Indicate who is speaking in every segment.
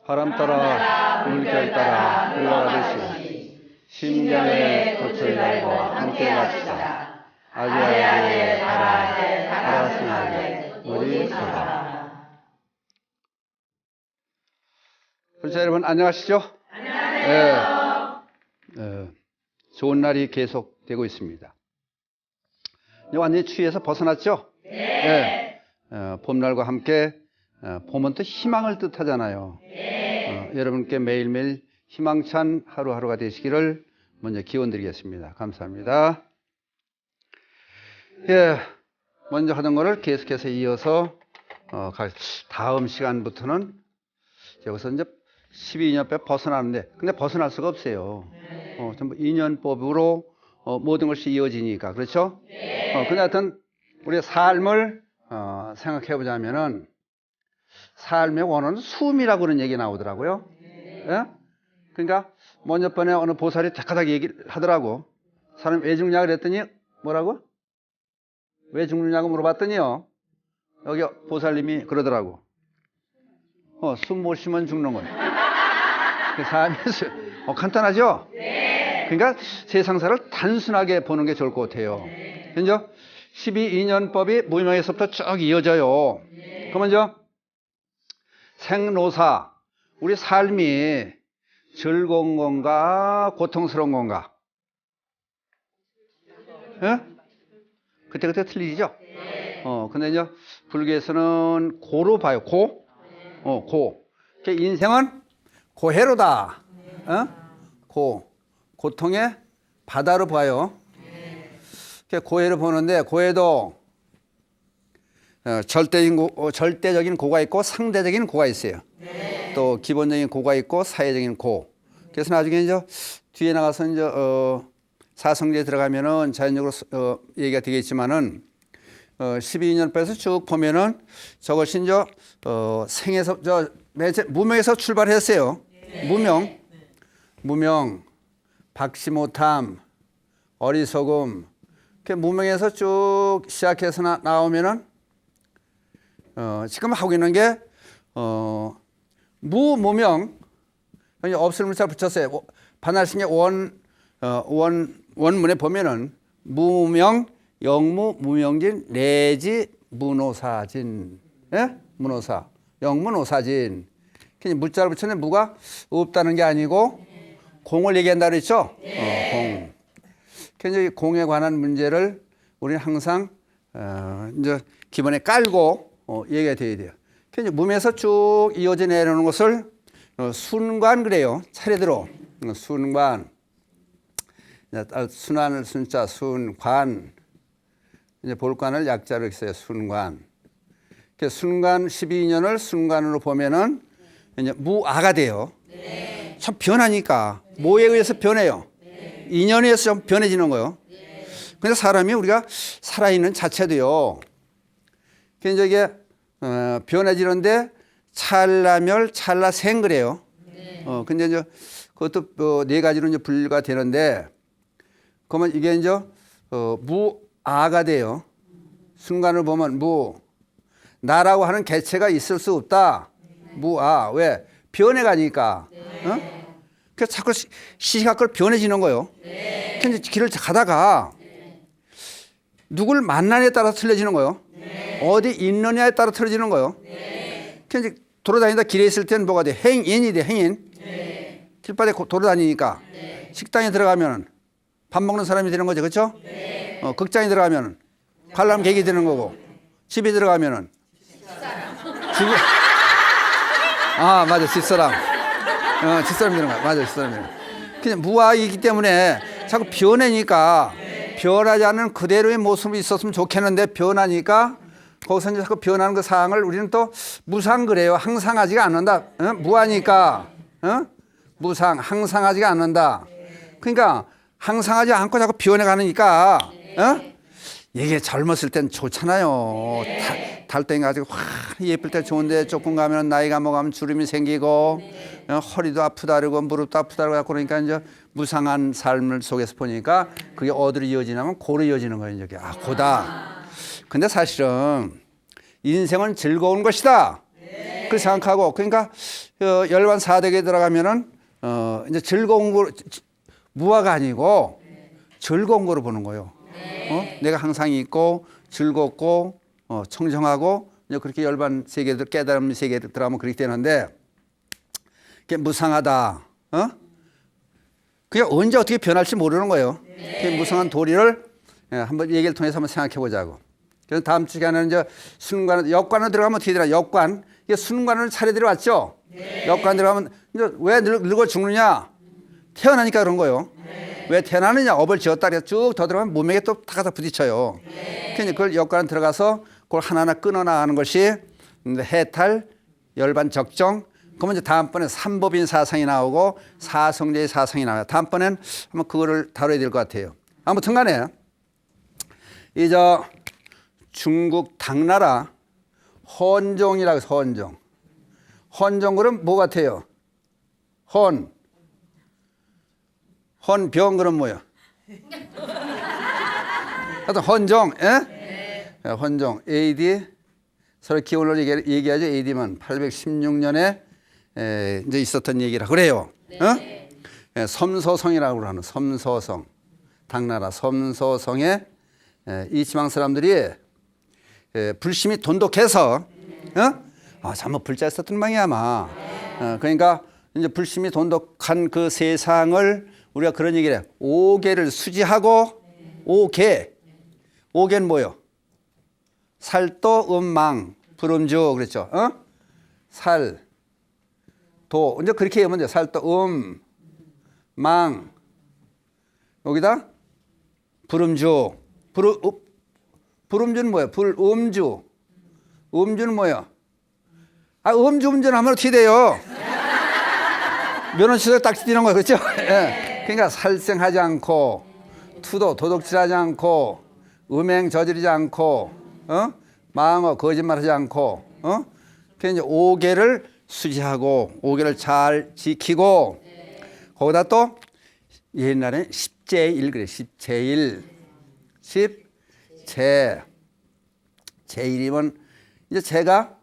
Speaker 1: 바람 따라 물결 따라 흘러가듯이 심장의 돛을 달고 함께 갑시다. 아재아재 가라아재 가라스나게 우리 서다. 그렇죠, 여러분 안녕하시죠? 안녕하세요. 좋은 날이 계속되고 있습니다. 완전히 추위에서 벗어났죠? 네. 봄날과 함께 봄은 또 희망을 뜻하잖아요. 여러분께 매일매일 희망찬 하루하루가 되시기를 먼저 기원드리겠습니다. 감사합니다. 먼저 하던 거를 계속해서 이어서 다음 시간부터는 여기서 이제 12인연법 벗어나는데, 근데 벗어날 수가 없어요. 전부 인연법으로 모든 것이 이어지니까, 그렇죠? 근데 하여튼 우리의 삶을 생각해 보자면은 삶의 원어는 숨이라고 그런 얘기 나오더라고요. 그러니까 먼저 번에 어느 보살이 대가닥 얘기를 하더라고. 사람 왜 죽냐 그랬더니 뭐라고? 왜 죽느냐고 물어봤더니요, 여기 보살님이 그러더라고. 숨 못 쉬면 죽는 거예요. 삶이 간단하죠? 그러니까 세상사를 단순하게 보는 게 좋을 것 같아요. 그죠? 12인연법이 무명에서부터 쭉 이어져요. 그 먼저 생로사, 우리 삶이 즐거운 건가 고통스러운 건가? 그때 틀리죠? 근데 이제 불교에서는 고로 봐요. 고. 인생은 고해로다. 고통의 바다로 봐요. 고해를 보는데, 고해도 절대적인 고가 있고 상대적인 고가 있어요. 또 기본적인 고가 있고 사회적인 고. 그래서 나중에 이제 뒤에 나가서 이제 사성제에 들어가면은 자연적으로 얘기가 되겠지만은 12인연법에서 쭉 보면은 저것이 이제 생에서 무명에서 출발했어요. 무명, 박시못함, 어리석음. 무명에서 쭉 시작해서 나오면은 지금 하고 있는 게 무무명, 없을 문자 붙였어요. 반할신의 원문에 보면은 무명, 영무, 무명진, 내지 무노사진. 무노사, 영무노사진. 무자를 붙였는데 무가 없다는 게 아니고 공을 얘기한다 그랬죠? 공. 그래서 공에 관한 문제를 우리는 항상 이제 기본에 깔고 얘기가 돼야 돼요. 그래서 무에서 쭉 이어져 내려오는 것을 순관 그래요. 차례대로 순관. 순환을 순자 순관. 이제 볼관을 약자로 써요. 순관. 순관 12년을 순관으로 보면은 이제 무아가 돼요. 참 변하니까 뭐에 의해서 변해요. 인연에 의해서 좀 변해지는 거예요. 근데 사람이 우리가 살아있는 자체도요. 그래서 이게 변해지는데 찰나멸, 찰나생 그래요. 근데 이제 그것도 네 가지로 이제 분류가 되는데, 그러면 이게 이제 무아가 돼요. 순간을 보면 나라고 하는 개체가 있을 수 없다. 무아. 왜? 변해가니까. 그래서 자꾸 시시각각 변해지는 거예요. 근데 길을 가다가 누굴 만나냐에 따라 틀려지는 거예요. 어디 있느냐에 따라 틀어지는 거예요. 그래서 돌아다니다 길에 있을 때는 뭐가 돼? 행인이 돼, 행인. 길바닥에 돌아다니니까. 식당에 들어가면 밥 먹는 사람이 되는 거죠. 그렇죠? 극장에 들어가면 관람객이 되는 거고, 집에 들어가면은 맞아, 집사람. 집사람이 되는 거야. 맞아, 집사람이. 그냥 무아이기 때문에 자꾸 변하니까 변하지 않는 그대로의 모습이 있었으면 좋겠는데 변하니까 거기서 이제 자꾸 변하는 그 상황을 우리는 또 무상 그래요. 항상하지가 않는다. 무하니까 무상, 항상하지가 않는다. 그러니까 항상하지 않고 자꾸 변해가니까 이게 젊었을 땐 좋잖아요. 달덩이 가지고 예쁠 때 좋은데 조금 가면 나이가 먹으면 주름이 생기고 허리도 아프다 그러고 무릎도 아프다 그러고 그러니까 이제 무상한 삶을 속에서 보니까 그게 어디로 이어지냐면 고로 이어지는 거예요. 이제 고다. 근데 사실은 인생은 즐거운 것이다. 그렇게 생각하고 그러니까 열반 사덕에 들어가면은 이제 즐거운 거 무화가 아니고 즐거운 거로 보는 거예요. 내가 항상 있고 즐겁고 청정하고 이제 그렇게 열반 세계들 깨달음 세계에 들어가면 그렇게 되는데 그게 무상하다. 그게 언제 어떻게 변할지 모르는 거예요. 그 무상한 도리를 한번 얘기를 통해서 한번 생각해 보자고. 그래서 다음 시간에는 이제 순관, 역관으로 들어가면 어떻게 되나? 역관. 이게 순관을 차례대로 왔죠? 역관 들어가면 이제 왜 늙어 죽느냐? 태어나니까 그런 거예요. 왜 태어나느냐? 업을 지었다 그래서 쭉 더 들어가면 몸에게 또 다가다 부딪혀요. 그러니까 그걸 역관 들어가서 그걸 하나하나 끊어나가는 것이 해탈, 열반 적정. 그러면 이제 다음번에 삼법인 사상이 나오고 사성제의 사상이 나와요. 다음번엔 한번 그거를 다뤄야 될 것 같아요. 아무튼 간에 이 중국 당나라 헌종이라고 해서 헌종. 헌종 그럼 뭐 같아요? 헌병 그럼 뭐야? 하여튼 헌종, 예? 헌종, AD 서로 기원을 얘기하죠. AD면 816년에 이제 있었던 얘기라 그래요. 섬서성이라고 하는 섬서성, 당나라 섬서성에 이 지방 사람들이 불심이 돈독해서 잘못 불자 썼던 방이 아마 그러니까 이제 불심이 돈독한 그 세상을 우리가 그런 얘기를 해요. 오계를 수지하고 오계는 뭐요? 살도 음망 불음주 그랬죠. 살도 이제 그렇게 하면 돼요. 살도 망 여기다 불음주 불음주는 뭐예요? 불음주 음주는 뭐예요? 음주 운전하면 어떻게 돼요? 면허시설 딱 뛰는 거예요. 그렇죠? 예. 그러니까 살생하지 않고 도둑질하지 않고 음행 저지르지 않고 망어 거짓말하지 않고 그래서 이제 오계를 수지하고 오계를 잘 지키고 거기다 또 옛날에 십제일 그래. 제일이면 이제 제가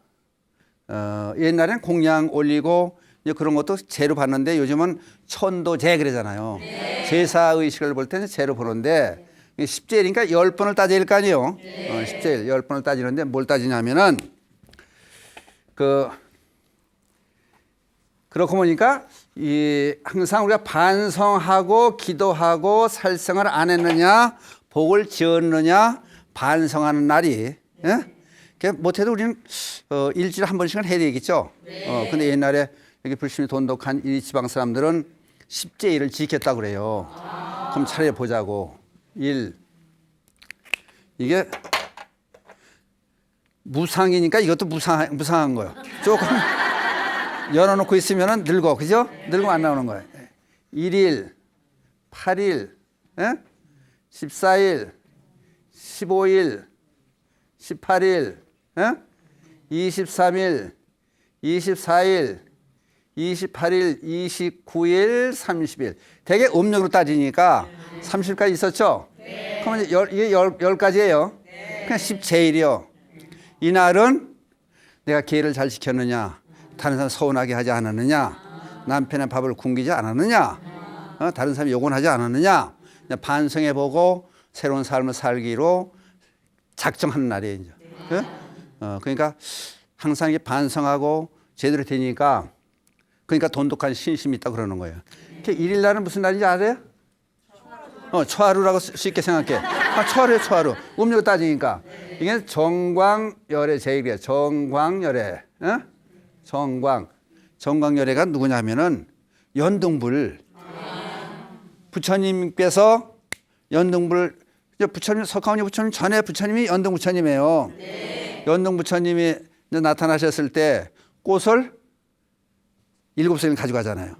Speaker 1: 옛날에는 공양 올리고 이제 그런 것도 제로 봤는데 요즘은 천도제 그러잖아요. 제사 의식을 볼 때는 제로 보는데 십제일이니까 10번을 따져야 할 거 아니에요. 십제일 10번을 따지는데 뭘 따지냐면은 그렇고 보니까 항상 우리가 반성하고 기도하고 살생을 안 했느냐 복을 지었느냐 반성하는 날이 못해도 우리는 일주일에 한 번씩은 해야 되겠죠. 근데 옛날에 여기 불심이 돈독한 이 지방 사람들은 십제일을 지켰다고 그래요. 그럼 차례 보자고. 이게 무상이니까 이것도 무상한 거예요. 조금 열어놓고 있으면 늙어. 그죠? 늙으면 안 나오는 거예요. 1일, 8일, 14일, 15일, 18일, 23일, 24일, 28일, 29일, 30일. 되게 음력으로 따지니까 30일까지 있었죠? 그러면 이게 10가지예요. 그냥 10제일이요. 이날은 내가 계를 잘 지켰느냐, 다른 사람 서운하게 하지 않았느냐, 남편의 밥을 굶기지 않았느냐, 다른 사람이 욕은 하지 않았느냐, 반성해보고 새로운 삶을 살기로 작정하는 날이에요. 이제. 그러니까 항상 이게 반성하고 제대로 되니까 그러니까 돈독한 신심이 있다 그러는 거예요. 1일 날은 무슨 날인지 알아요? 초하루라고 쉽게 생각해. 초하루에 초하루. 음력 따지니까. 이게 정광열의 제일이에요. 정광열의. 정광열애가 누구냐면은 연등불. 부처님께서 연등불, 부처님, 석가모니 부처님 전에 부처님이 연등 부처님이에요. 연등 부처님이 나타나셨을 때 꽃을 7송이 가져가잖아요.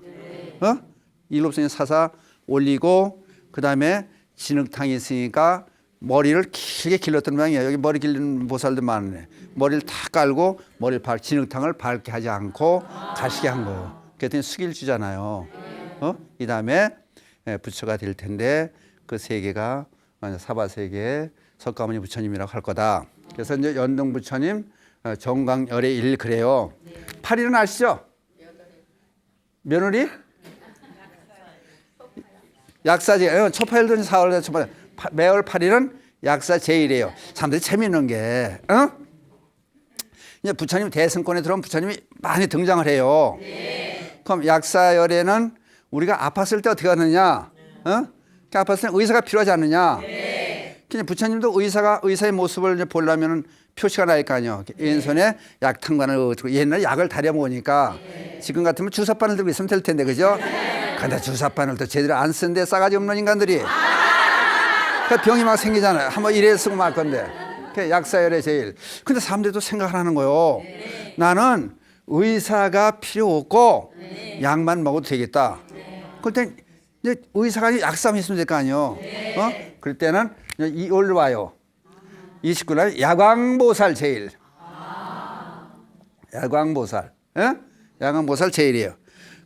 Speaker 1: 7송이 사사 올리고 그 다음에 진흙탕이 있으니까 머리를 길게 길렀던 모양이에요. 여기 머리 길는 보살도 많네. 머리를 다 깔고 진흙탕을 밝게 하지 않고 가시게 한 거예요. 그랬더니 숙일 주잖아요. 이 다음에 부처가 될 텐데 그 세계가 사바세계 석가모니 부처님이라고 할 거다. 그래서 이제 연등 부처님 정강열의 일 그래요. 8일은 아시죠? 며느리? 약사제. 초파일은 4월 초파. 매월 8일은 약사 제일이에요. 사람들이 재미있는 게, 이제 부처님 대승권에 들어오면 부처님이 많이 등장을 해요. 그럼 약사열에는 우리가 아팠을 때 어떻게 하느냐? 아팠을 때 의사가 필요하지 않느냐? 그냥 부처님도 의사의 모습을 이제 보려면은 표시가 날 거 아니에요. 왼손에 약탕관을 들고 옛날에 약을 다려 먹으니까 지금 같으면 주사바늘 들고 있으면 될 텐데, 그죠? 근데 주사바늘 또 제대로 안 쓰는데 싸가지 없는 인간들이. 그 병이 막 생기잖아요. 한번 이래 쓰고 말 건데. 약사열의 제일. 근데 사람들도 생각을 하는 거예요. 나는 의사가 필요 없고 약만 먹어도 되겠다. 그럴 땐 이제 의사가 약사만 있으면 될 거 아니에요. 그럴 때는 이걸로 와요. 29날 야광보살 제일. 야광보살. 야광보살 제일이에요.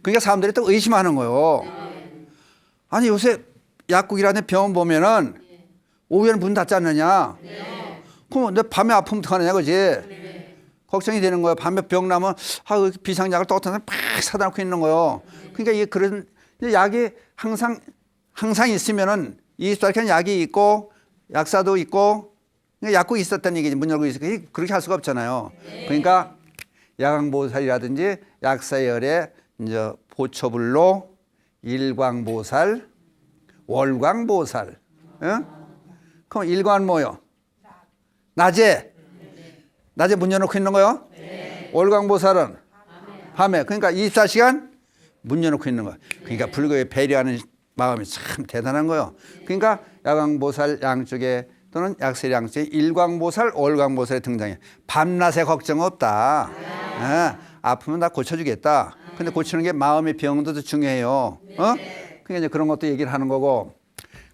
Speaker 1: 그러니까 사람들이 또 의심하는 거예요. 아니 요새 약국이라는 병원 보면은 오후에는 문 닫지 않느냐. 그럼 내 밤에 아프면 어떡하느냐, 그지? 걱정이 되는 거예요. 밤에 병 나면 비상약을 또 어떤 사람 팍 사다 놓고 있는 거예요. 그러니까 이게 그런 약이 항상 있으면은 24시간 약이 있고 약사도 있고 약국이 있었다는 얘기지. 문 열고 있으니까 그렇게 할 수가 없잖아요. 그러니까 야광보살이라든지 약사열의 이제 보초불로 일광보살, 월광보살. 그럼 일광은 뭐요? 낮에 문 열어놓고 있는 거요? 월광보살은 밤에. 그러니까 24시간 문 열어놓고 있는 거예요. 그러니까 불교에 배려하는 마음이 참 대단한 거예요. 그러니까 야광보살 양쪽에 또는 약세 양쪽에 일광보살, 월광보살이 등장해. 밤낮에 걱정 없다. 아프면 다 고쳐주겠다. 근데 고치는 게 마음의 병도 중요해요. 그러니까 이제 그런 것도 얘기를 하는 거고.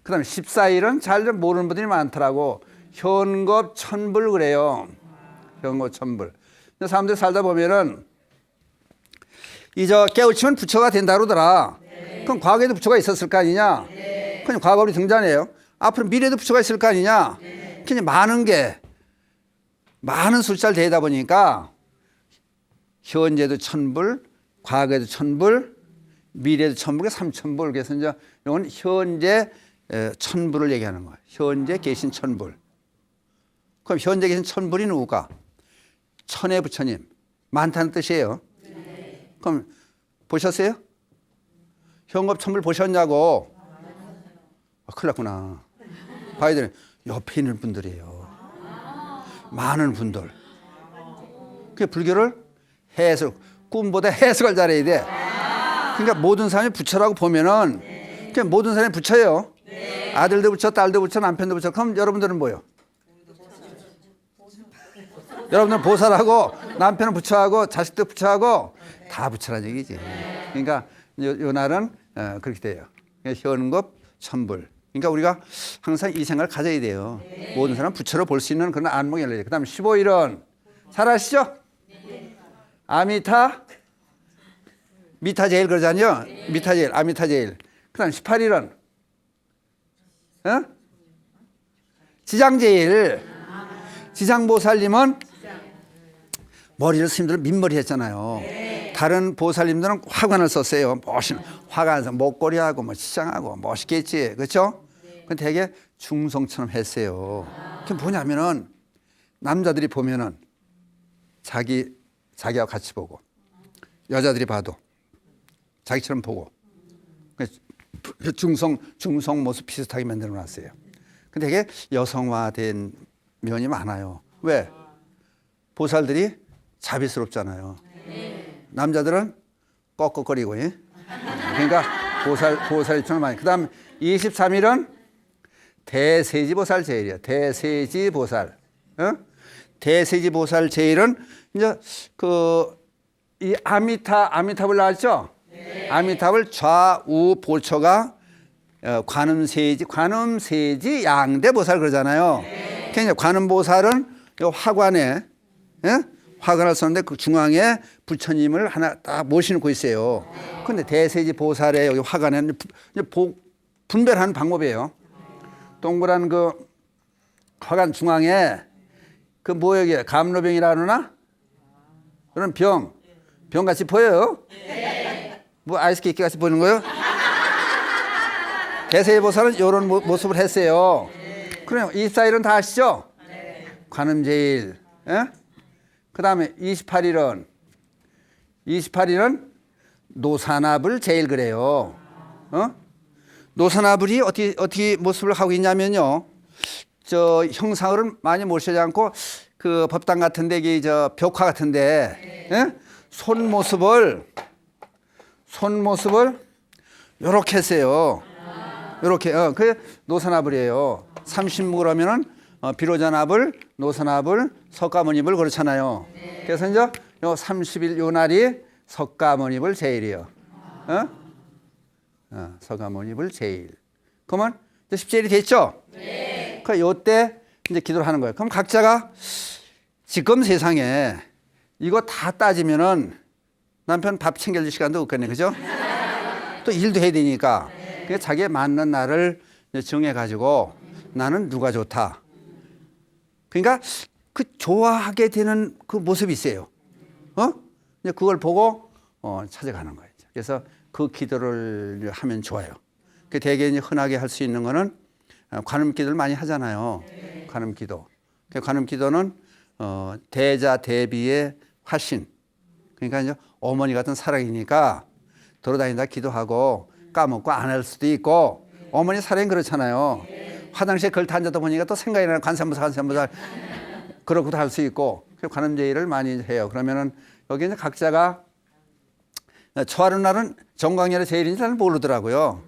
Speaker 1: 그 다음에 14일은 잘 모르는 분들이 많더라고. 현겁 천불 그래요. 현겁 천불. 사람들이 살다 보면은 깨우치면 부처가 된다 그러더라. 그럼 과거에도 부처가 있었을 거 아니냐? 그냥 과거로 등장해요. 앞으로 미래에도 부처가 있을 거 아니냐? 그냥 많은 숫자를 대다 보니까 현재도 천불, 과거에도 천불, 미래에도 천불, 삼천불. 그래서 이제 이건 현재 천불을 얘기하는 거예요. 현재 계신 천불. 그럼 현재 계신 천불이 누구가? 천의 부처님. 많다는 뜻이에요. 그럼 보셨어요? 현겁 천불 보셨냐고? 큰일 났구나. 봐야 되네. 옆에 있는 분들이에요. 많은 분들. 그 불교를 꿈보다 해석을 잘해야 돼. 그러니까 모든 사람이 부처라고 보면은 그냥 모든 사람이 부처예요. 아들도 부처, 딸도 부처, 남편도 부처. 그럼 여러분들은 뭐예요? 여러분들은 보살하고 남편은 부처하고 자식도 부처하고 다 부처라는 얘기지. 그러니까 요 날은 그렇게 돼요. 현겁 천불. 그러니까 우리가 항상 이 생각을 가져야 돼요. 모든 사람 부처로 볼 수 있는 그런 안목이 열려야 돼요. 그 다음에 15일은 잘 아시죠? 미타 제일 그러잖아요. 미타 제일, 아미타 제일. 그 다음에 18일은 지장 제일. 지장보살님은 머리를 스님들은 민머리 했잖아요. 다른 보살님들은 화관을 썼어요. 멋있는 화관, 목걸이하고 시장하고 멋있겠지, 그렇죠? 근데 되게 중성처럼 했어요. 그게 뭐냐면은 남자들이 보면은 자기와 같이 보고 여자들이 봐도 자기처럼 보고 중성 모습 비슷하게 만들어 놨어요. 근데 되게 여성화된 면이 많아요. 왜? 보살들이 자비스럽잖아요. 남자들은 꺽꺽거리고. 그러니까 보살처럼 많이. 그 다음 23일은 대세지보살 제일이야. 대세지보살. 대세지보살 제일은 이제 이 아미타불 나왔죠? 아미타불 좌우 보초가 관음세지 양대보살 그러잖아요. 그러니까 관음보살은 화관에 화관을 썼는데 그 중앙에 부처님을 하나 딱 모시놓고 있어요. 그런데 대세지 보살의 여기 화관에는 분별하는 방법이에요. 동그란 그 화관 중앙에 그 뭐예요? 감로병이라 그러나? 그런 병같이 보여요? 뭐 아이스케이크 같이 보이는 거예요? 대세보살은 이런 모습을 했어요. 그래요. 이 스타일은 다 아시죠? 관음제일. 예? 그 다음에 28일은 노산합을 제일 그래요. 노산합을이 어떻게 모습을 하고 있냐면요. 저 형상을 많이 모시지 않고 그 법당 같은데, 저 벽화 같은데, 예? 손 모습을 요렇게 했어요. 요렇게, 그게 노산합을이에요. 삼신무 그러면은, 비로자납을, 노산합을, 석가모니불 그렇잖아요. 그래서 이제 요 30일 요 날이 석가모니불 제일이요. 석가모니불 제일. 그러면 이제 10제일이 됐죠? 네. 그 요때 이제 기도를 하는 거예요. 그럼 각자가 지금 세상에 이거 다 따지면은 남편 밥 챙겨줄 시간도 없겠네, 그죠? 또 일도 해야 되니까. 그러니까 자기에 맞는 날을 정해가지고 나는 누가 좋다. 그러니까 그 좋아하게 되는 그 모습이 있어요. 이제 그걸 보고 찾아가는 거예요. 그래서 그 기도를 하면 좋아요. 그 대개 이제 흔하게 할 수 있는 거는 관음기도를 많이 하잖아요. 관음기도. 그 관음기도는 대자 대비의 화신. 그러니까 이제 어머니 같은 사랑이니까 돌아다니다 기도하고 까먹고 안 할 수도 있고, 어머니 사랑이 그렇잖아요. 화장실에 걸터 앉아다 보니까 또 생각이 나는 관세음보살 그렇고도 할 수 있고, 관음제의를 많이 해요. 그러면은 여기 이제 각자가 초하루 날은 정광열의 제일인지 잘 모르더라고요.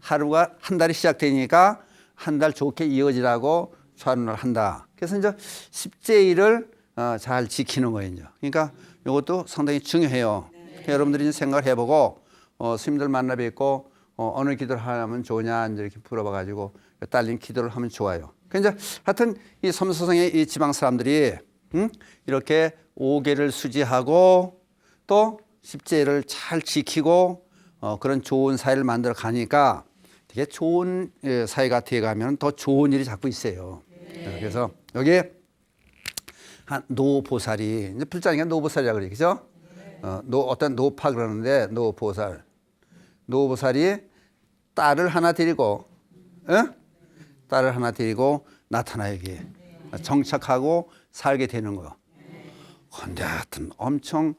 Speaker 1: 하루가 한 달이 시작되니까 한 달 좋게 이어지라고 초하루 날 한다. 그래서 이제 십제일을 잘 지키는 거예요. 그러니까 이것도 상당히 중요해요. 여러분들이 이제 생각을 해보고 스님들 만나 뵙고 어느 기도를 하면 좋으냐 이렇게 물어봐가지고 딸린 기도를 하면 좋아요. 그러니까 하여튼 이 섬서성의 이 지방 사람들이 이렇게 5계를 수지하고 또 십제를 잘 지키고 그런 좋은 사회를 만들어 가니까 되게 좋은 사회가 되어 가면 더 좋은 일이 자꾸 있어요. 그래서 여기 한 노보살이 이제 불자니까 노보살이라고 그러죠, 그죠? 어떤 노파 그러는데 노보살이 딸을 하나 데리고 나타나 여기 정착하고 살게 되는 거예요. 근데 하여튼 엄청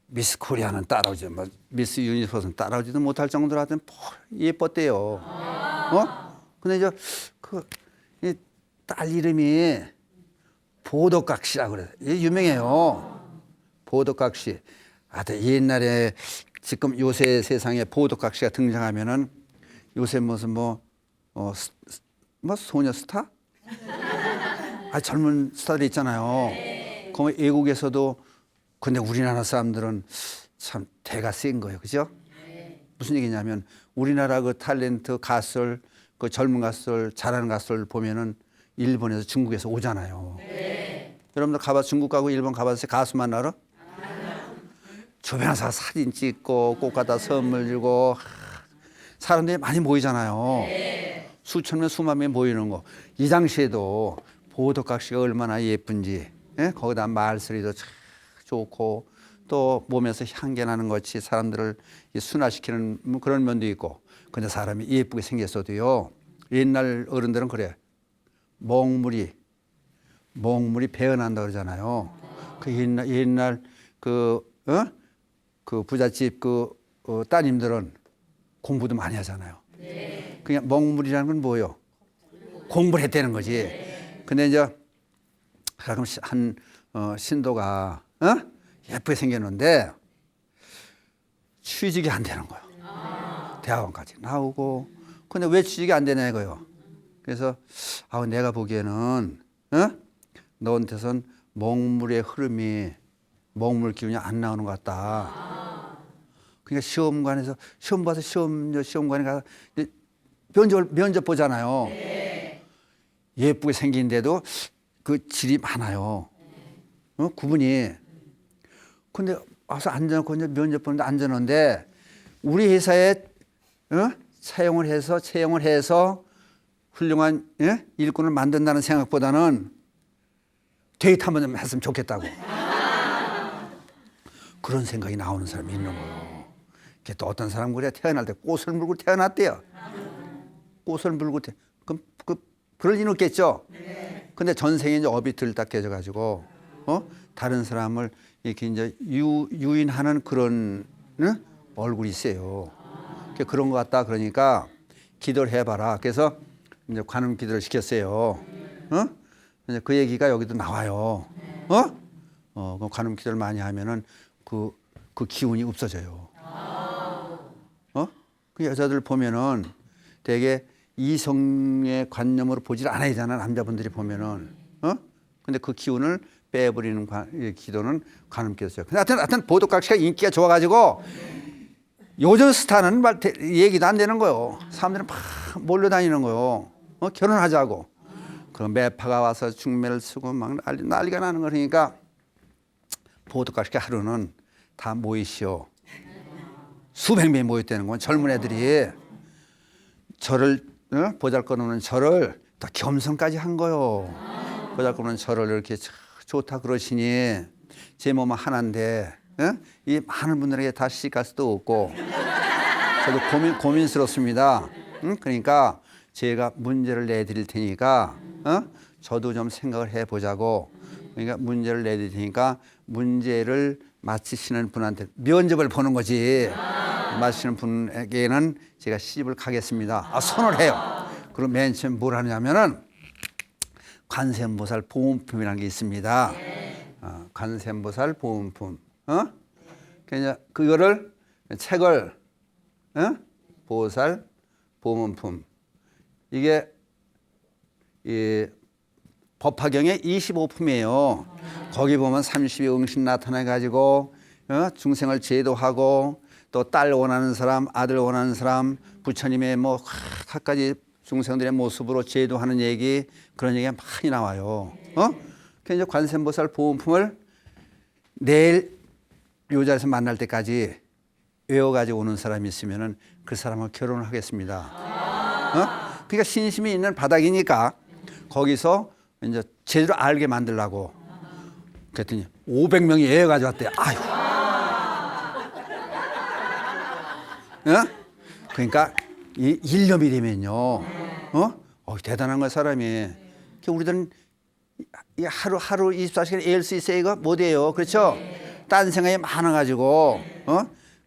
Speaker 1: 미스 코리아는 따라오지, 미스 유니버스는 따라오지도 못할 정도로 하여튼 예뻤대요. 근데 이제 이 딸 이름이 보덕각시라고 그래요. 유명해요. 보덕각시. 하여튼 옛날에 지금 요새 세상에 보덕각시가 등장하면은 요새 무슨 소녀 스타? 젊은 스타들 있잖아요. 그 외국에서도. 근데 우리나라 사람들은 참 대가 센 거예요. 그죠? 무슨 얘기냐면 우리나라 그 탤런트 가수들, 그 젊은 가수들, 잘하는 가수들 보면은 일본에서 중국에서 오잖아요. 여러분들 중국 가고 일본 가봤어요? 가수 만나러? 주변에서 사진 찍고 꽃 갖다 선물 주고 사람들이 많이 모이잖아요. 수천 명, 수만 명이 모이는 거. 이 당시에도 보덕각시가 얼마나 예쁜지, 거기다 말소리도 참 좋고 또 몸에서 향기 나는 것이 사람들을 순화시키는 그런 면도 있고. 근데 사람이 예쁘게 생겼어도요, 옛날 어른들은 그래. 몽물이 배어난다 그러잖아요. 그 옛날 그 부잣집 따님들은 공부도 많이 하잖아요. 그냥 몽물이라는 건 뭐예요? 공부를 했다는 거지. 근데 이제 가끔 한 신도가 예쁘게 생겼는데 취직이 안 되는 거예요. 대학원까지 나오고. 근데 왜 취직이 안 되냐 이거요. 그래서 내가 보기에는 너한테선 몽물의 흐름이, 몽물 기운이 안 나오는 것 같다. 그러니까 시험관에서 시험 봐서 시험관에 가서 면접 보잖아요. 예쁘게 생긴데도 그 질이 많아요. 구분이. 근데 와서 앉아놓고 이제 면접 보는데 앉았는데 우리 회사에 채용을 해서 훌륭한 일꾼을 만든다는 생각보다는 데이트 한번 좀 했으면 좋겠다고. 그런 생각이 나오는 사람이 있는 거예요. 또 어떤 사람 그래 태어날 때 꽃을 물고 태어났대요. 꽃을 물고 그럼 그럴 리는 없겠죠. 근데 전생에 이제 업이 들딱 깨져가지고 다른 사람을 이렇게 이제 유인하는 그런 얼굴이 있어요. 그런 것 같다. 그러니까 기도를 해봐라. 그래서 이제 관음 기도를 시켰어요. 이제 그 얘기가 여기도 나와요. 그 관음 기도를 많이 하면은 그 기운이 없어져요. 그 여자들 보면은 되게 이성의 관념으로 보질 않아야 되잖아. 남자분들이 보면은. 근데 그 기운을 빼버리는 기도는 관음 기도죠. 근데 하여튼 보도각시가 인기가 좋아가지고 요즘 스타는 말 얘기도 안 되는 거예요. 사람들은 막 몰려다니는 거예요. 결혼하자고. 그럼 매파가 와서 중매를 쓰고 막 난리가 나는 거니까 보도각시 하루는 다 모이시오. 수백 명이 모였다는 건 젊은 애들이 저를 보잘것없는 저를 더 겸손까지 한 거요. 보잘것없는 저를 이렇게 좋다 그러시니 제 몸은 하나인데 이 많은 분들에게 다 시집갈 수도 없고 저도 고민스럽습니다. 그러니까 제가 문제를 내드릴 테니까 저도 좀 생각을 해보자고. 그러니까 문제를 내드릴 테니까 문제를 맞히시는 분한테 면접을 보는 거지. 맞히시는 분에게는 제가 시집을 가겠습니다. 손을 해요. 그럼 맨 처음 뭘 하냐면은 관세음보살 보험품이라는 게 있습니다. 관세음보살 보험품. 그냥 그거를 책을 보살 보험품 이게 이 법화경의 25품이에요. 거기 보면 30의 응신 나타나 가지고 중생을 제도하고 또 딸 원하는 사람, 아들 원하는 사람, 부처님의 뭐 각가지 중생들의 모습으로 제도하는 얘기, 그런 얘기가 많이 나와요. 그래서 관세음보살 보험품을 내일 요 자리에서 만날 때까지 외워가지고 오는 사람이 있으면은 그 사람과 결혼을 하겠습니다. 그러니까 신심이 있는 바닥이니까 거기서 이제 제대로 알게 만들라고. 그랬더니 500명이 외워가지고 왔대요. 아유. 그러니까 이 일념이 되면요. 대단한 거 사람이. 우리들은 하루 24시간 애일 수 있어요. 이거 못해요. 그렇죠? 딴 생각이 많아가지고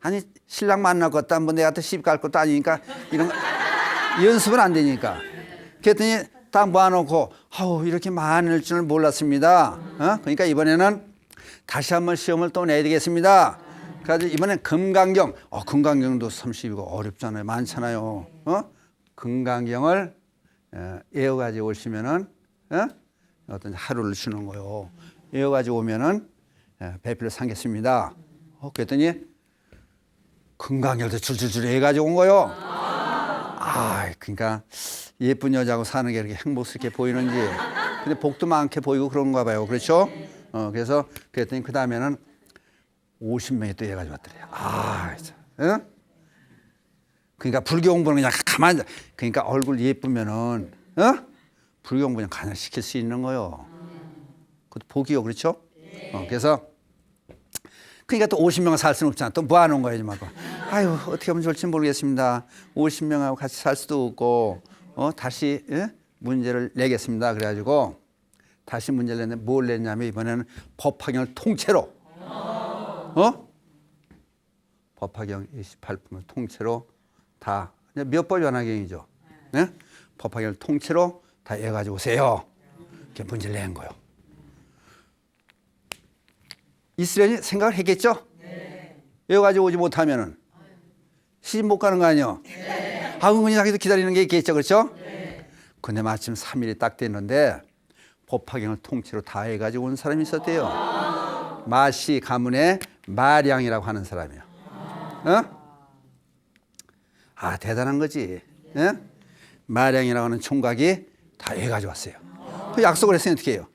Speaker 1: 아니 신랑 만날 것도 한번 내가 또 시집 갈 것도 아니니까 이런 거 연습은 안 되니까. 그랬더니 딱 모아놓고 이렇게 많을 줄은 몰랐습니다. 그러니까 이번에는 다시 한번 시험을 또 내야 되겠습니다. 그래서 이번엔 금강경. 금강경도 30이고 어렵잖아요. 많잖아요. 금강경을 외워가지고 오시면은 어떤 하루를 주는 거요. 외워가지고 오면은 배필을 삼겠습니다. 그랬더니 금강경도 줄줄줄 해가지고 온 거요. 그러니까 예쁜 여자하고 사는 게 이렇게 행복스럽게 보이는지. 근데 복도 많게 보이고 그런가 봐요. 그렇죠? 그래서 그랬더니 그 다음에는 50명이 또 해가지고 왔더래요. 그러니까 불교 공부는 그냥 가만히, 그러니까 얼굴 예쁘면은, 불교 공부 그냥 가만히 시킬 수 있는 거요. 그것도 복이요. 그렇죠? 그래서, 그러니까 또 50명을 살 수는 없잖아. 또 모아놓은 거예요. 막. 어떻게 하면 좋을지 모르겠습니다. 50명하고 같이 살 수도 없고, 다시, 문제를 내겠습니다. 그래가지고, 다시 문제를 냈는데 뭘 냈냐면 이번에는 법화경을 통째로, 법화경 28품을 통째로 다, 몇 번 연화경이죠. 법화경을 통째로 다 해가지고 오세요. 이렇게 문제를 낸 거예요. 이스라엘이 생각을 했겠죠? 외워가지고 오지 못하면은 시집 못 가는 거 아니에요? 은근히 자기도 기다리는 게 있겠죠. 그렇죠? 근데 마침 3일이 딱 됐는데 법화경을 통째로 다 해가지고 온 사람이 있었대요. 마시 가문의 마량이라고 하는 사람이에요. 대단한 거지. 마량이라고 하는 총각이 다 해가지고 왔어요. 그 약속을 했으니 어떻게 해요?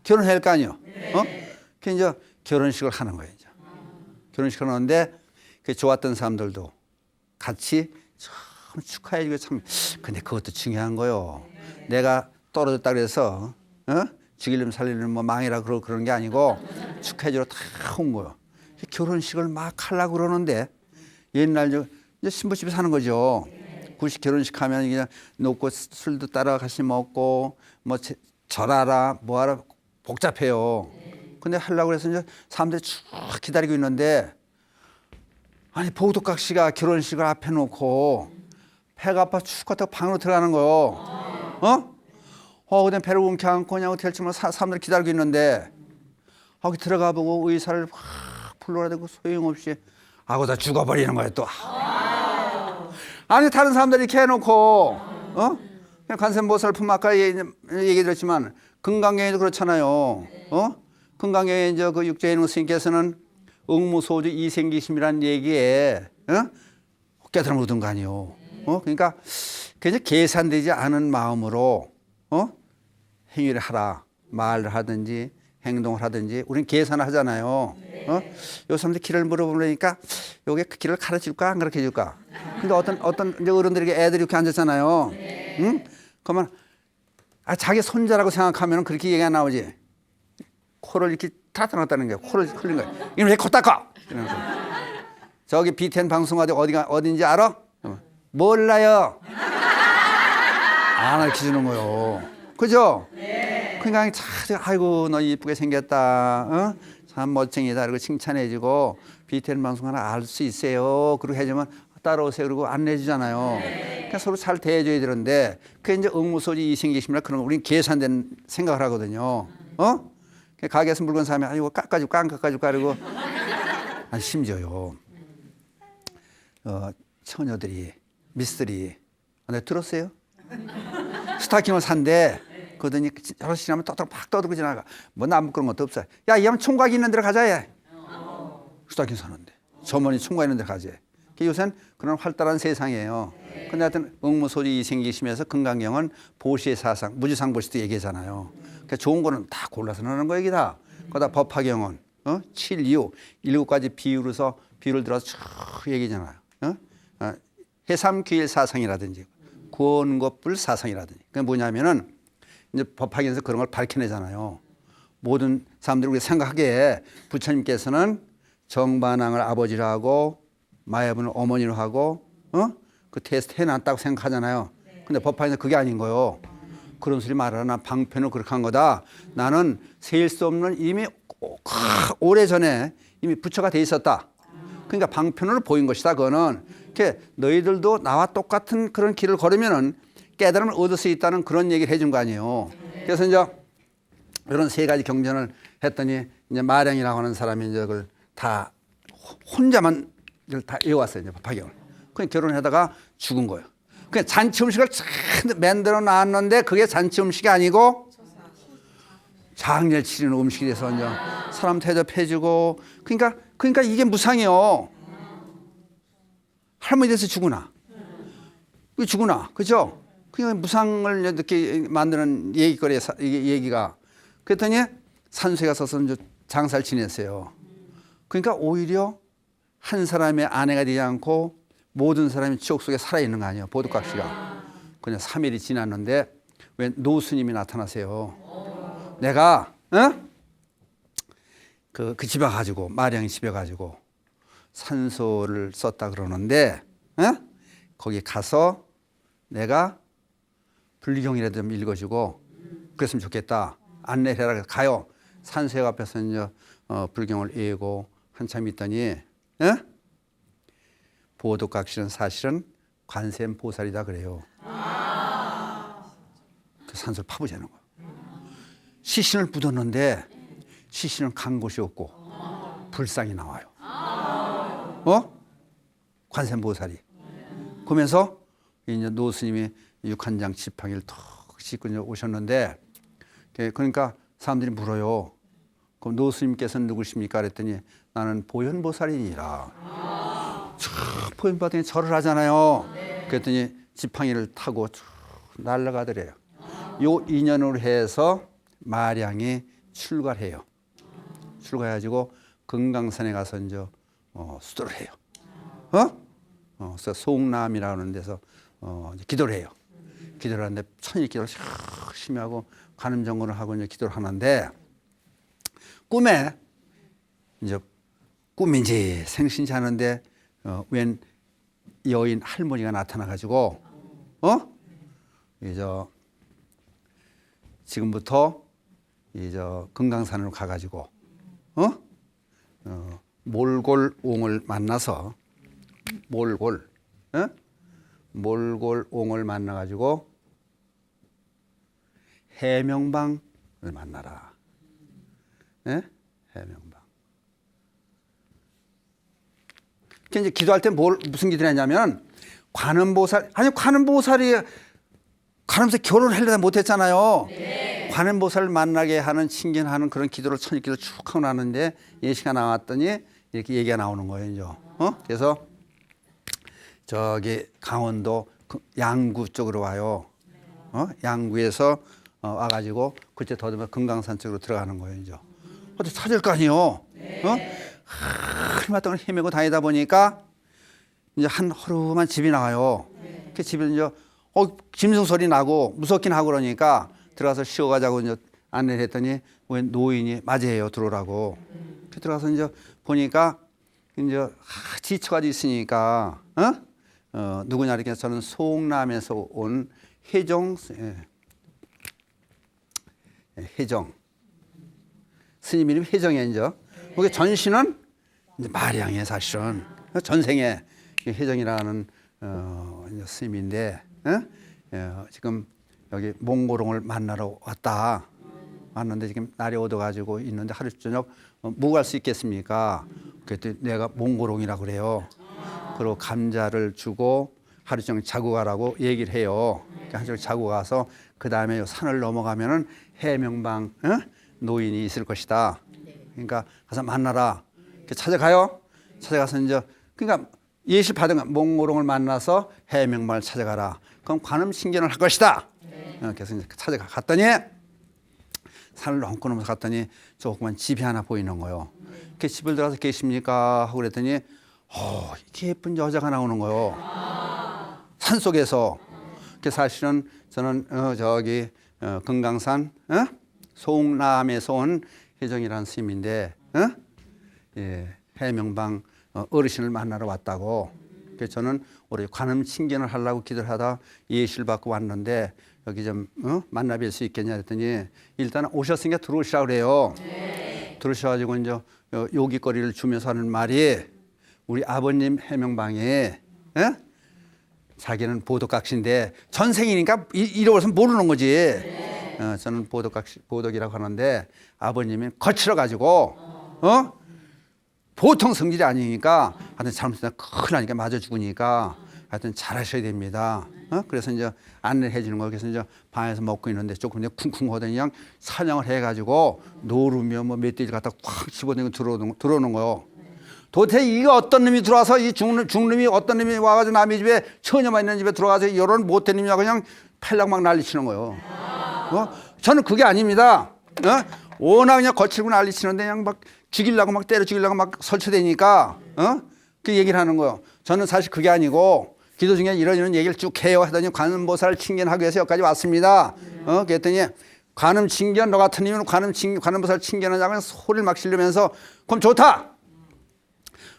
Speaker 1: 결혼해야 할 거 아니에요? 그 이제 결혼식을 하는 거예요. 이제. 결혼식을 하는데 그 좋았던 사람들도 같이 참 축하해주고 참. 근데 그것도 중요한 거요. 내가 떨어졌다 그래서 죽일름 살릴름 뭐 망이라 그런 게 아니고 축하해주러 다 온 거예요. 결혼식을 막 하려고 그러는데 옛날 이제 신부집에 사는 거죠. 구식 결혼식 하면 그냥 놓고 술도 따라 같이 먹고 뭐 절하라 뭐하라 복잡해요. 근데 하려고 해서 이제 사람들이 쭉 기다리고 있는데 아니 보도각 씨가 결혼식을 앞에 놓고 배가 아파 죽겠다고 방으로 들어가는 거요. 그냥 배를 움켜 안고 그냥 어떻게 할지 몰라 사람들이 기다리고 있는데 거기 들어가 보고 의사를 확 불러야 되고 소용없이 하고 다 죽어버리는 거예요 또. 아니 다른 사람들이 이렇게 해놓고 관세음보살 품 아까 얘기 드렸지만 금강경에도 그렇잖아요. 금강경에 이제 그 육조해능 스님께서는 응무소주 이생기심이라는 얘기에 깨달음을 얻은 거 아니에요. 그러니까 그냥 계산되지 않은 마음으로 행위를 하라 말을 하든지 행동을 하든지 우리는 계산을 하잖아요. 요 사람들 길을 물어보려니까 요게 그 길을 가르쳐줄까 안 가르쳐줄까. 근데 어떤 이제 어른들에게 애들이 이렇게 앉았잖아요. 응? 그러면 자기 손자라고 생각하면 그렇게 얘기가 나오지. 코를 이렇게 타타놨다는 거예요. 코를 흘린 거예요. 이놈 왜 코 닦아? 저기 BTN 방송하다 어딘지 알아? 몰라요. 안 가르쳐주는 거요. 그죠? 그러니까 아이고 너 이쁘게 생겼다. 참 멋쟁이다. 그리고 칭찬해주고 BTN 방송 하나 알 수 있어요. 그리고 해주면 따라오세요. 그리고 안내해주잖아요. 그러니까 서로 잘 대해줘야 되는데 그게 이제 응무소지 이생기심이라 그런 거 우리는 계산된 생각을 하거든요. 가게에서 물건 사면 아이고 깎아줄까 그리고 심지어요. 처녀들이 미스들이 내가 들었어요? 스타킹을 산대. 그러더니 여러 시간하면 막 떠들고 지나가. 뭐 남 그런 것도 없어요. 야, 이 형 총각 있는 데로 가자. 얘. 스타킹 사는데. 점원이 총각 있는 데로 가자. 요새는 그런 활달한 세상이에요. 근데 하여튼 응무소지 이생기심에서 금강경은 보시의 사상, 무지상보시도 얘기하잖아요. 그러니까 좋은 거는 다 골라서 넣는 거 얘기다. 거기다 법화경은 7, 6, 7가지 비유를 들어서 쭉 얘기잖아요. 해삼귀일 사상이라든지 구원것불 사상이라든지. 그게 뭐냐면은 이제 법화경에서 그런 걸 밝혀내잖아요. 모든 사람들이 우리가 생각하기에 부처님께서는 정반왕을 아버지로 하고 마야분을 어머니로 하고 그 테스트 해놨다고 생각하잖아요. 근데 법화에서 그게 아닌 거예요. 그런 소리 말하라. 난 방편을 그렇게 한 거다. 나는 세일 수 없는 이미 오래전에 이미 부처가 돼 있었다. 그러니까 방편으로 보인 것이다. 그거는 너희들도 나와 똑같은 그런 길을 걸으면은 깨달음을 얻을 수 있다는 그런 얘기를 해준 거 아니에요. 그래서 이제 이런 세 가지 경전을 했더니 이제 마량이라고 하는 사람이 이제 그걸 다 혼자만 다 외워왔어요. 이제 법화경을. 그냥 결혼하다가 죽은 거예요. 그냥 잔치 음식을 만들어 놨는데 그게 잔치 음식이 아니고 장례를 치르는 음식이 돼서 이제 사람 대접해주고 그러니까 이게 무상이에요. 할머니 돼서 죽으나. 그죠? 그러니까 무상을 이렇게 만드는 얘기가. 그랬더니 산소에 가서 이제 장사를 지냈어요. 그러니까 오히려 한 사람의 아내가 되지 않고 모든 사람이 지옥 속에 살아있는 거 아니에요. 보도각 씨가. 그냥 3일이 지났는데 왜 노스님이 나타나세요. 내가 그 집에 가지고 마량이 집에 가지고 산소를 썼다 그러는데 거기 가서 내가 불리경이라도 좀 읽어주고 그랬으면 좋겠다. 안내를 해라. 가요. 산소역 앞에서 이제 불경을 읽고 한참 있더니 보도각 씨는 사실은 관세음보살이다 그래요. 그 산소를 파보자는 거예요. 시신을 묻었는데 시신은 간 곳이 없고 불상이 나와요. 관세음보살이. 그러면서 이제 노스님이 육한장 지팡이를 턱 씻고 오셨는데 그러니까 사람들이 물어요. 그럼 노스님께서는 누구십니까? 그랬더니 나는 보현보살이니라. 보현보살이 절을 하잖아요. 그랬더니 지팡이를 타고 쭉 날아가더래요. 요 인연으로 해서 마량이 출가해요. 출가해가지고 금강산에 가서 이제 수도를 해요. 그래서 송남이라는 데서 기도를 해요. 기도를 하는데 천일 기도를 열심히 하고 관음정건을 하고 이제 기도를 하는데 꿈에 이제 꿈인지 생신지 하는데 웬 여인 할머니가 나타나가지고 이제 지금부터 이제 금강산으로 가가지고 몰골옹을 만나서 몰골옹을 만나가지고 해명방을 만나라. 예? 해명방. 이제 기도할 때 무슨 기도를 했냐면 관음보살이 관음에서 결혼하려다 못했잖아요. 네. 관음보살을 만나게 하는 칭견하는 그런 기도를 천일기도를 쭉 하고 나는데 예시가 나왔더니 이렇게 얘기가 나오는 거예요. 이제. 그래서 저기 강원도 양구 쪽으로 와요. 양구에서 와가지고 그때 더듬어 금강산 쪽으로 들어가는 거예요. 이제. 어디 찾을 거 아니에요. 네. 한마디 동안 헤매고 다니다 보니까 이제 한 허름한 집이 나와요. 네. 그 집에 이제 짐승 소리 나고 무섭긴 하고 그러니까 들어가서 쉬어가자고 이제 안내를 했더니 웬 노인이 맞이해요. 들어오라고. 들어가서 이제 보니까 이제 지쳐가지고 있으니까 누구냐 이렇게 저는 송남에서 온 혜정 스님 이름이 혜정이에요. 이제 거기 전신은 이제 마량이에요. 사실은 전생에 혜정이라는 스님인데 지금 여기 몽고롱을 만나러 왔는데 지금 날이 어두워가지고 있는데 하루 저녁 뭐 갈 수 있겠습니까? 그랬더니 내가 몽고롱이라고 그래요. 그리고 감자를 주고 하루 종일 자고 가라고 얘기를 해요. 하루 종일 자고 가서 그 다음에 산을 넘어가면은 해명방 노인이 있을 것이다. 그러니까 가서 만나라. 찾아가요. 찾아가서 이제 그러니까 예시 받은 거 몽고롱을 만나서 해명방을 찾아가라. 그럼 관음신견을 할 것이다. 그래서 이제 찾아갔더니 산을 넘고 넘어서 갔더니 조그만 집이 하나 보이는 거예요. 그 집을 들어가서 계십니까? 하고 그랬더니 이렇게 예쁜 여자가 나오는 거예요. 산 속에서. 사실은 저는 저기 금강산 송남에서 온 혜정이라는 스님인데 해명방 어르신을 만나러 왔다고. 그래서 저는 우리 관음 칭견을 하려고 기도를 하다 예시를 받고 왔는데 여기 좀 만나 뵐 수 있겠냐 했더니 일단 오셨으니까 들어오시라고 그래요. 네. 들어오셔가지고 이제 요깃거리를 주면서 하는 말이 우리 아버님 해명방에 자기는 보덕각시인데 전생이니까 이러고서 모르는 거지. 네. 저는 보덕이라고 하는데 아버님이 거칠어가지고 보통 성질이 아니니까 하여튼 잘못하면 큰일 나니까 맞아 죽으니까 하여튼 잘하셔야 됩니다. 그래서 이제 안내를 해주는 거예요. 그래서 이제 방에서 먹고 있는데 조금 이제 쿵쿵 하더니 그냥 사냥을 해가지고 노루며 뭐 멧돼지를 갖다 꽉 집어내고 들어오는 거예요. 도대체 이거 어떤 놈이 들어와서 이 중놈이 어떤 놈이 와가지고 남의 집에 처녀만 있는 집에 들어가서 이런 못된 놈이냐 그냥 팔락 막 난리치는 거예요. 저는 그게 아닙니다. 워낙 그냥 거칠고 난리치는데 그냥 막 죽이려고 막 때려 죽이려고 막 설치되니까 그 얘기를 하는 거예요. 저는 사실 그게 아니고 기도 중에 이런 얘기를 쭉 해요 하더니 관음보살 칭견하기 위해서 여기까지 왔습니다. 그랬더니 관음 칭견 너 같은 놈은 관음보살 칭견하자고 소리를 막 지르면서 그럼 좋다.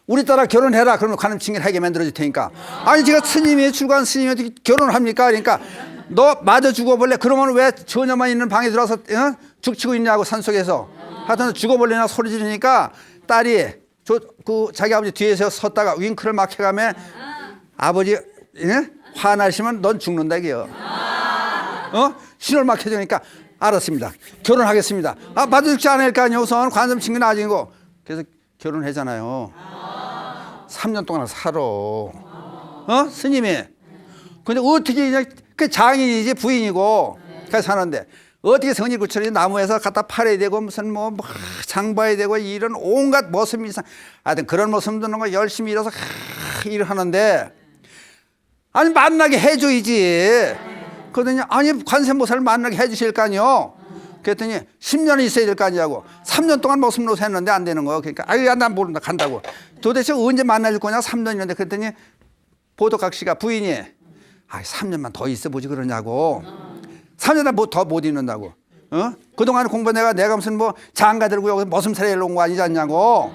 Speaker 1: 우리 따라 결혼해라. 그러면 관음 칭견하게 만들어줄 테니까. 아니 제가 스님이 출관 스님한테 결혼을 합니까? 그러니까 너 마저 죽어볼래? 그러면 왜 처녀만 있는 방에 들어와서 죽치고 있냐고 산속에서. 하여튼 죽어볼래나 소리 지르니까 딸이 자기 아버지 뒤에서 섰다가 윙크를 막 해가며 아버지 화나시면 넌 죽는다 이게요. 신호를 막 해주니까 알았습니다. 결혼하겠습니다. 마저 죽지 않을 거 아니에요. 우선 관음 칭견 아니고. 그래서 결혼하잖아요. 3년 동안 살아. 스님이. 근데 어떻게 그냥 그 장인이지 부인이고 그래서 사는데 어떻게 성일구철이 나무에서 갖다 팔아야 되고 무슨 뭐 장봐야 되고 이런 온갖 모습이 하여튼 그런 모습 드는 거 열심히 일어서 일을 하는데 아니 만나게 해줘야지. 그러더니 아니 관세음보살을 만나게 해주실 거 아니요. 그랬더니 10년은 있어야 될 거 아니냐고. 3년 동안 모습 노릇 했는데 안 되는 거예요. 그러니까 아유 난 모른다 간다고. 도대체 언제 만나줄 거냐 3년이었는데 그랬더니 보덕각시가 부인이 아, 3년만 더 있어 보지 그러냐고. 3년 더 못 있는다고. 그동안 공부 내가 무슨 뭐 장가 들고 여기 머슴살이로 온 거 아니지 않냐고.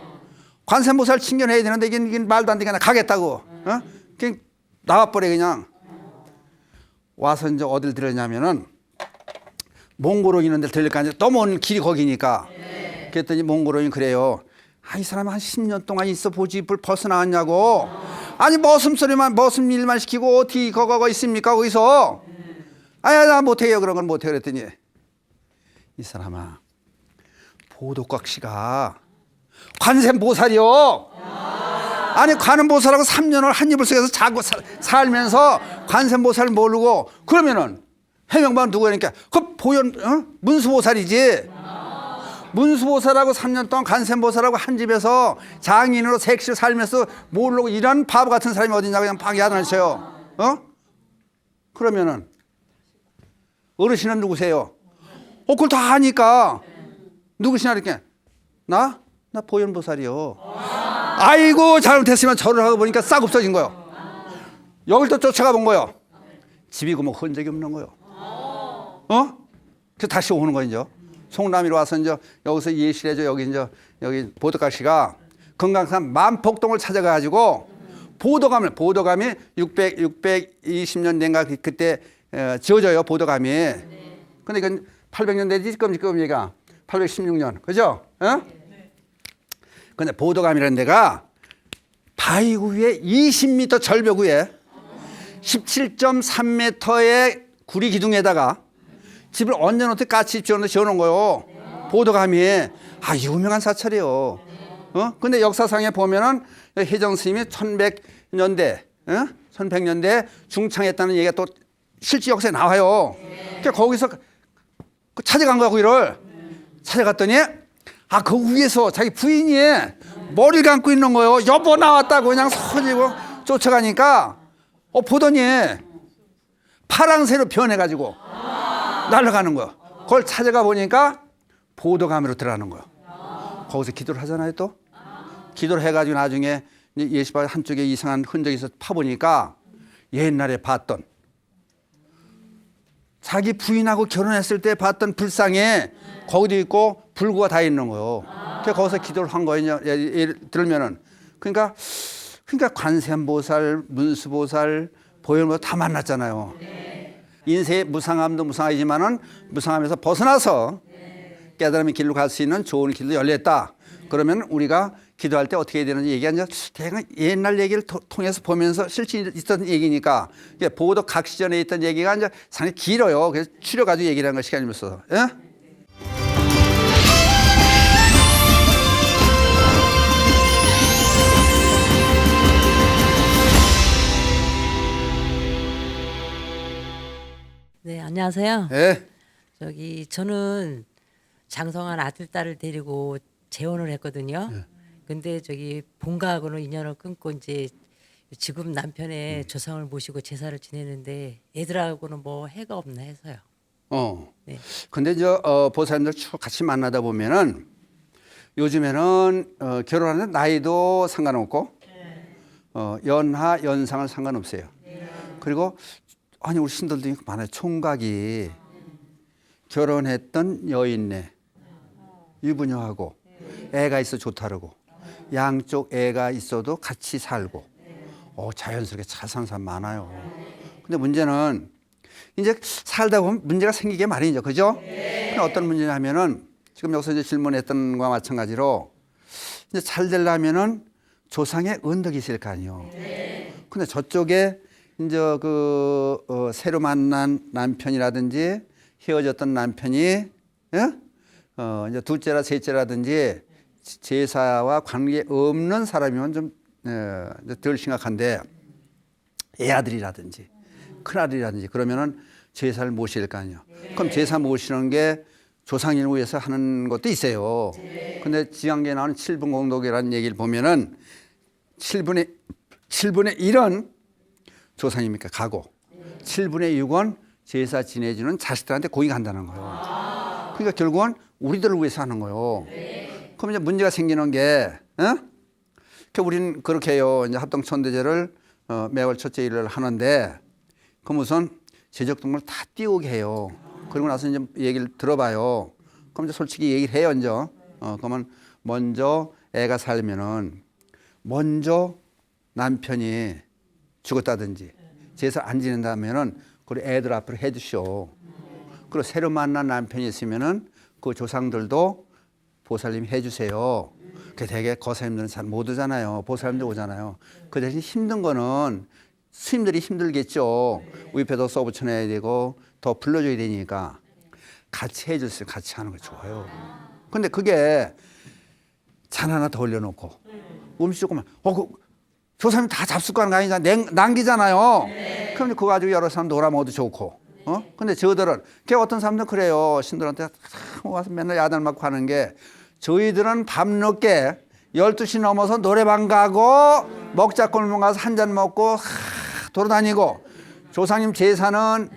Speaker 1: 관세음보살 친견해야 되는데 이게 말도 안 되게 그냥 가겠다고. 그냥 나와버려 그냥. 와서 이제 어딜 들었냐면은 몽골로 있는 데를 들릴 거 아니야. 너무 먼 길이 거기니까. 그랬더니 몽골어인 그래요. 아, 이 사람 한 10년 동안 있어 보지 뭘 벌써 나왔냐고. 아니 머슴 일만 시키고 어떻게 거거 있습니까 거기서. 아야 나 못해요 그런 건 못해요 그랬더니 이 사람아 보도각 씨가 관세음보살이요. 아니 관음보살하고 3년을 한 이불 속에서 자고 살면서 관세음보살 모르고 그러면은 해명반 누구니까 그 보현 문수보살이지. 문수보살하고 3년 동안 관세음보살하고 한 집에서 장인으로 색실 살면서 모르고 이런 바보 같은 사람이 어디냐고 그냥 막 야단을 쳐요. 그러면은 어르신은 누구세요? 그걸 다 아니까 누구시냐 이렇게 나 보현보살이요. 아이고 잘못했으면 절을 하고 보니까 싹 없어진 거요. 여길 또 쫓아가 본 거요. 집이고 뭐 흔적이 없는 거요. 그래서 다시 오는 거죠. 이제 송남이로 와서 이제 여기서 예실해줘. 여기 보도가 씨가 금강산 만폭동을 찾아가가지고 보도감이 620년 된가 그때 지어져요 보도감이. 근데 이건 800년대지 지금 얘가 816년 그죠? 근데 보도감이라는 데가 바위구 위에 20m 절벽 위에 17.3m의 구리 기둥에다가 집을 얹어놓듯 까치 지어놓은 거요. 보도감이. 아, 유명한 사찰이요. 근데 역사상에 보면은 혜정 스님이 1100년대, 1100년대 중창했다는 얘기가 또 실제 역사에 나와요. 그러니까 거기서 찾아간 거야, 거기를. 찾아갔더니, 아, 그 위에서 자기 부인이 머리를 감고 있는 거예요. 여보 나왔다고 그냥 서지고 쫓아가니까, 보더니 파랑새로 변해가지고 날아가는 거야. 그걸 찾아가 보니까 보도감으로 들어가는 거야. 거기서 기도를 하잖아요, 또. 기도를 해가지고 나중에 예시바 한쪽에 이상한 흔적이 있어서 파보니까 옛날에 봤던 자기 부인하고 결혼했을 때 봤던 불상에 거기도 있고 불구가 다 있는 거예요. 그래서 거기서 기도를 한 거예요. 예를 들면은 그러니까 관세음보살, 문수보살, 보현보살 다 만났잖아요. 인생의 무상함도 무상하지만은 무상함에서 벗어나서 깨달음의 길로 갈 수 있는 좋은 길도 열렸다. 그러면 우리가 기도할 때 어떻게 해야 되는지 얘기하는 대강 옛날 얘기를 통해서 보면서 실제 있었던 얘기니까 보도 각 시전에 있던 얘기가 이제 상당히 길어요. 그래서 추려가지고 얘기를 하는 거 시간이 없어서.
Speaker 2: 네, 안녕하세요.
Speaker 1: 네.
Speaker 2: 저는 장성한 아들 딸을 데리고 재혼을 했거든요.
Speaker 1: 네.
Speaker 2: 근데 본가하고는 인연을 끊고 이제 지금 남편의 조상을 모시고 제사를 지내는데 애들하고는 뭐 해가 없나 해서요.
Speaker 1: 네. 근데 보살님들 쭉 같이 만나다 보면은 요즘에는 결혼하는 나이도 상관없고 연하 연상을 상관없어요. 그리고 아니 우리 신들도 많아요. 총각이 결혼했던 여인네 유부녀하고 애가 있어 좋다르고 양쪽 애가 있어도 같이 살고 자연스럽게 잘 사는 사람 많아요. 근데 문제는 이제 살다 보면 문제가 생기게 마련이죠. 그죠? 어떤 문제냐면은 지금 여기서 이제 질문했던 것과 마찬가지로 이제 잘 되려면은 조상의 은덕이 있을 거 아니에요. 근데 저쪽에 이제 새로 만난 남편이라든지 헤어졌던 남편이 이제 둘째라 셋째라든지 제사와 관계 없는 사람이면 좀 덜 심각한데 애아들이라든지 큰아들이라든지 그러면은 제사를 모실 거 아니에요. 그럼 제사 모시는 게 조상님을 위해서 하는 것도 있어요. 근데 지향계에 나오는 7분 공덕이라는 얘기를 보면은 7분의 1은 조상님이니까 가고 7분의 6은 제사 지내주는 자식들한테 고기 간다는 거예요. 그러니까 결국은 우리들을 위해서 하는 거예요. 그럼 이제 문제가 생기는 게, 우리는 그렇게 해요. 이제 합동천대제를 매월 첫째 일을 하는데 그럼 우선 제적동물 다 띄우게 해요. 그러고 나서 이제 얘기를 들어봐요. 그럼 이제 솔직히 얘기를 해요, 이제. 그러면 먼저 애가 살면은 먼저 남편이 죽었다든지 제사 안 지낸다면은 그걸 애들 앞으로 해주시오. 그리고 새로 만난 남편이 있으면은 그 조상들도 보살님 해주세요. 그 되게 거사님들은 잘 못 오잖아요. 보살님들 오잖아요. 그 대신 힘든 거는 스님들이 힘들겠죠. 위패도 써붙여내야 되고 더 불러줘야 되니까 같이 해줬어요. 같이 하는 거 좋아요. 근데 그게 잔 하나 더 올려놓고 음식 조금만 그 조사님 다 잡숫고 하는 거 아니잖아요. 남기잖아요. 그럼 그거 가지고 여러 사람 놀아 먹어도 좋고. 근데 저들은 어떤 사람들은 그래요. 신들한테 와서 맨날 야단 맞고 하는 게 저희들은 밤늦게 12시 넘어서 노래방 가고 먹자골목 가서 한 잔 먹고 돌아다니고 조상님 제사는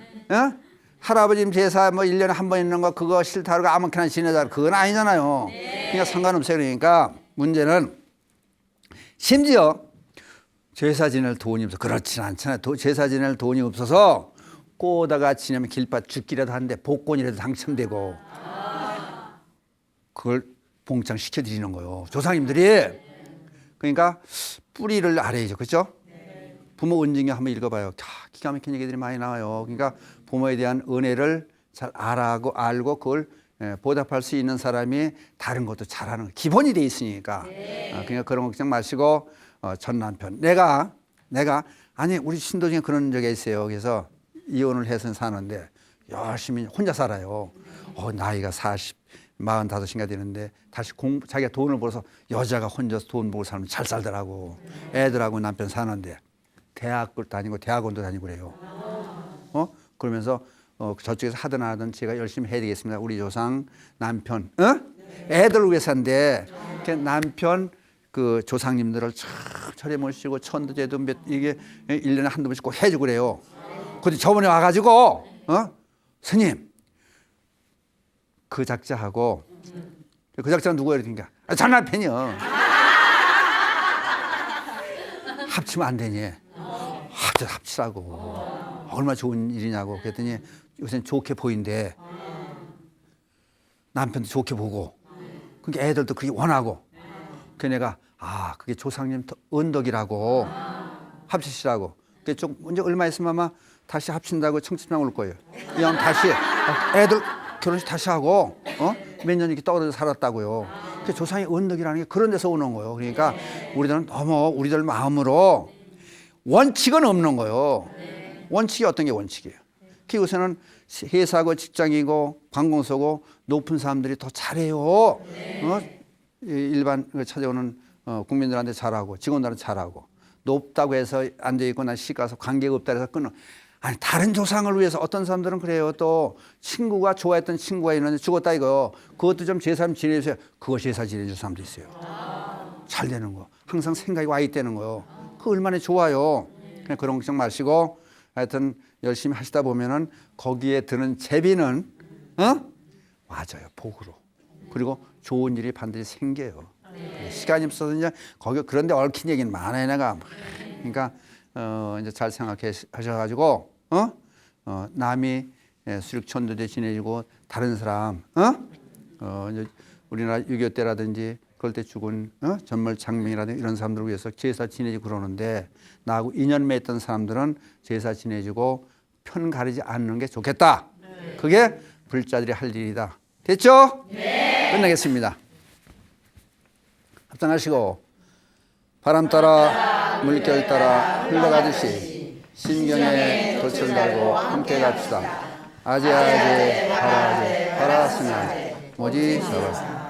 Speaker 1: 할아버님 제사 뭐 1년에 한 번 있는 거 그거 싫다 그러고 아무렇게나 지내자 그건 아니잖아요. 그러니까 상관없어요. 그러니까 문제는 심지어 제사 지낼 돈이 없어서 그렇진 않잖아요. 제사 지낼 돈이 없어서 꼬다가 지내면 길밭 죽기라도 하는데 복권이라도 당첨되고 그걸 봉창 시켜드리는 거예요. 조상님들이. 그러니까 뿌리를 알아야죠. 그렇죠? 부모 은징이 한번 읽어봐요. 기가 막힌 얘기들이 많이 나와요. 그러니까 부모에 대한 은혜를 잘 알고 그걸 보답할 수 있는 사람이 다른 것도 잘하는 거. 기본이 돼 있으니까. 그러니까 그런 걱정 마시고 전 남편. 내가 아니 우리 신도 중에 그런 적이 있어요. 그래서 이혼을 해서 사는데 열심히 혼자 살아요. 나이가 45인가 되는데 다시 자기가 돈을 벌어서 여자가 혼자서 돈 벌고 살면 잘 살더라고. 애들하고 남편 사는데 대학을 다니고 대학원도 다니고 그래요. 그러면서 저쪽에서 하든 안 하든 제가 열심히 해야 되겠습니다. 우리 조상 남편, 애들을 위해서인데 남편 그 조상님들을 철에 모시고 천도제도 이게 1년에 한두 번씩 꼭 해주고 그래요. 근데 저번에 와가지고 스님 그 작자하고 그 작자는 누구예요? 그러니까 전 남편이요. 합치면 안 되니? 합치라고. 얼마나 좋은 일이냐고. 그랬더니 요새는 좋게 보인대. 남편도 좋게 보고. 그러니까 애들도 그게 원하고. 그 내가 그게 조상님 은덕이라고 합치시라고. 그게 좀 이제 얼마 있으면 아마 다시 합친다고 청첩장 올 거예요. 그냥 다시 애들 결혼식 다시 하고 몇 년 이렇게 떨어져 살았다고요. 그 조상의 은덕이라는 게 그런 데서 오는 거예요. 그러니까 우리들은 너무 우리들 마음으로 원칙은 없는 거예요. 원칙이 어떤 게 원칙이에요? 그 요새는 회사고 직장이고 관공서고 높은 사람들이 더 잘해요. 일반 찾아오는 국민들한테 잘하고 직원들한테 잘하고 높다고 해서 앉아있고 난 시가서 관계가 없다 해서 끊어. 아니 다른 조상을 위해서 어떤 사람들은 그래요. 또 친구가 좋아했던 친구가 있는데 죽었다 이거. 그것도 좀 제사 좀 지내주세요. 그거 제사 지내줄 사람도 있어요. 잘 되는 거. 항상 생각이 와 있다는 거요. 그 얼마나 좋아요. 그냥 그런 걱정 마시고 하여튼 열심히 하시다 보면은 거기에 드는 재비는 맞아요. 복으로. 그리고 좋은 일이 반드시 생겨요. 시간이 없어서 이제 거기 그런데 얽힌 얘기는 많아요. 내가. 그러니까 이제 잘 생각해 하셔가지고 남이 수륙천도제 지내주고 다른 사람 이제 우리나라 6.25 때라든지 그럴 때 죽은 전멸장명이라든지 이런 사람들을 위해서 제사 지내주고 그러는데 나하고 인연 맺었던 사람들은 제사 지내주고 편 가리지 않는 게 좋겠다. 그게 불자들이 할 일이다. 됐죠? 네. 끝내겠습니다. 합장하시고 바람 따라 물결 따라 흘러가듯이 신경에 덫을 달고 함께 갑시다. 아재아재 바라아재 바라스냐 뭐지? 수고하셨습니다.